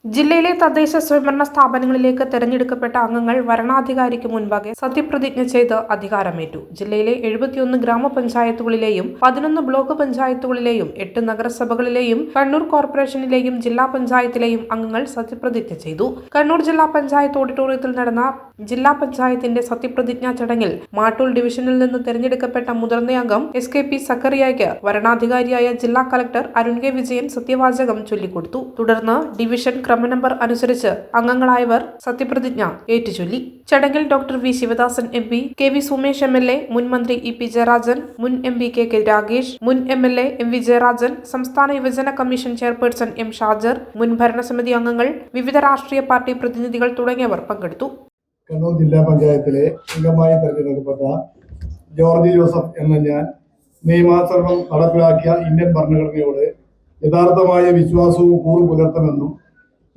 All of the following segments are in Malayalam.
ജില്ലയിലെ തദ്ദേശ സ്വയംഭരണ സ്ഥാപനങ്ങളിലേക്ക് തെരഞ്ഞെടുക്കപ്പെട്ട അംഗങ്ങൾ വരണാധികാരിക്ക് മുൻപാകെ സത്യപ്രതിജ്ഞ ചെയ്ത് അധികാരമേറ്റു. ജില്ലയിലെ 71 ഗ്രാമപഞ്ചായത്തുകളിലെയും 11 ബ്ലോക്ക് പഞ്ചായത്തുകളിലെയും 8 നഗരസഭകളിലെയും കണ്ണൂർ കോർപ്പറേഷനിലെയും ജില്ലാ പഞ്ചായത്തിലെയും അംഗങ്ങൾ സത്യപ്രതിജ്ഞ ചെയ്തു. കണ്ണൂർ ജില്ലാ പഞ്ചായത്ത് ഓഡിറ്റോറിയത്തിൽ നടന്ന ജില്ലാ പഞ്ചായത്തിന്റെ സത്യപ്രതിജ്ഞാ ചടങ്ങിൽ മാട്ടൂൽ ഡിവിഷനിൽ നിന്ന് തെരഞ്ഞെടുക്കപ്പെട്ട മുതിർന്ന അംഗം SKP സക്കറിയയ്ക്ക് വരണാധികാരിയായ ജില്ലാ കളക്ടർ അരുൺ കെ വിജയൻ സത്യവാചകം ചൊല്ലിക്കൊടുത്തു. തുടർന്ന് ഡിവിഷൻ ക്രമനമ്പർ അനുസരിച്ച് അംഗങ്ങളായവർ സത്യപ്രതിജ്ഞ ഏറ്റുചൊല്ലി. ചടങ്ങിൽ doctor V Sivadasan MP, KV Sumesh MLA, മുൻ മന്ത്രി EP ജയരാജൻ, മുൻ MP KK രാഗേഷ്, മുൻ MLA MV ജയരാജൻ, സംസ്ഥാന യുവജന കമ്മീഷൻ ചെയർപേഴ്സൺ M ഷാജർ, മുൻ ഭരണസമിതി അംഗങ്ങൾ, വിവിധ രാഷ്ട്രീയ പാർട്ടി പ്രതിനിധികൾ തുടങ്ങിയവർ പങ്കെടുത്തു. കണ്ണൂർ ജില്ലാ പഞ്ചായത്തിലെ അംഗമായി തെരഞ്ഞെടുക്കപ്പെട്ട ജോർജ് ജോസഫ് എന്ന ഞാൻ നിയമാനുസരണം നടപ്പിലാക്കിയ ഇന്ത്യൻ ഭരണഘടനയോട് യഥാർത്ഥമായ വിശ്വാസവും കൂറും പുലർത്തുമെന്നും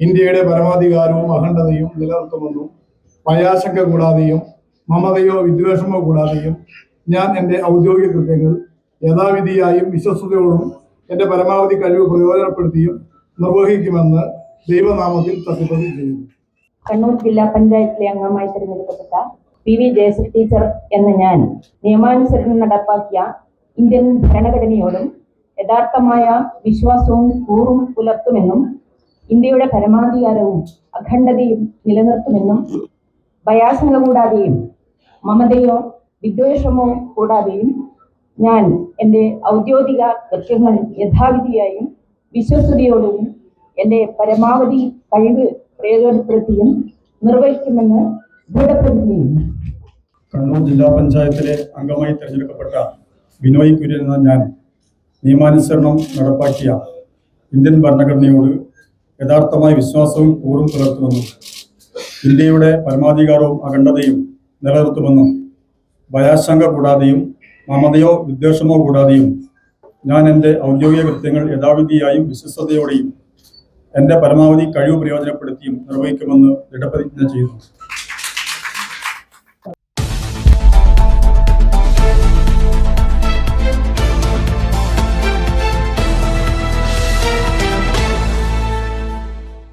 ഇന്ത്യയുടെ പരമാധികാരവും അഖണ്ഡതയും നിലനിർത്തുമെന്നും ഭയാശങ്ക കൂടാതെയും മമതയോ വിദ്വേഷമോ കൂടാതെയും ഞാൻ എൻ്റെ ഔദ്യോഗിക കൃത്യങ്ങൾ യഥാവിധിയായും വിശ്വസ്തയോടും എൻ്റെ പരമാവധി കഴിവ് പ്രയോജനപ്പെടുത്തിയും നിർവഹിക്കുമെന്ന് ദൈവനാമത്തിൽ സത്യപ്രതിജ്ഞ ചെയ്യുന്നു. കണ്ണൂർ ജില്ലാ പഞ്ചായത്തിലെ അംഗമായി തിരഞ്ഞെടുക്കപ്പെട്ട PV ജയശ്രീ ടീച്ചർ എന്ന ഞാൻ നിയമാനുസരണം നടപ്പാക്കിയ ഇന്ത്യൻ ഭരണഘടനയോടും യഥാർത്ഥമായ വിശ്വാസവും കൂറും പുലർത്തുമെന്നും ഇന്ത്യയുടെ പരമാധികാരവും അഖണ്ഡതയും നിലനിർത്തുമെന്നും ഭയാശങ്ക കൂടാതെയും മമതയോ വിദ്വേഷമോ കൂടാതെയും ഞാൻ എൻ്റെ ഔദ്യോഗിക കൃത്യങ്ങൾ യഥാവിധിയായും വിശ്വസ്തയോടും എൻ്റെ പരമാവധി കഴിവ് പ്രയോജനപ്പെടുത്തിയും നിർവഹിക്കുമെന്ന് ദൃഢപ്രതിജ്ഞ ചെയ്യുന്നു. കണ്ണൂർ ജില്ലാ പഞ്ചായത്തിലെ അംഗമായി തിരഞ്ഞെടുക്കപ്പെട്ട ബിനോയ് കുര്യൻ എന്ന ഞാൻ നിയമാനുസരണം നടപ്പാക്കിയ ഇന്ത്യൻ ഭരണഘടനയോട് യഥാർത്ഥമായ വിശ്വാസവും കൂറും പുലർത്തുമെന്നും ഇന്ത്യയുടെ പരമാധികാരവും അഖണ്ഡതയും നിലനിർത്തുമെന്നും ഭയാശങ്ക കൂടാതെയും മമതയോ വിദ്വേഷമോ കൂടാതെയും ഞാൻ എൻ്റെ ഔദ്യോഗിക കൃത്യങ്ങൾ യഥാവിധിയായും വിശ്വസ്തയോടെയും എൻ്റെ പരമാവധി കഴിവ് പ്രയോജനപ്പെടുത്തിയും നിർവഹിക്കുമെന്ന് ദൃഢപ്രതിജ്ഞ ചെയ്യുന്നു.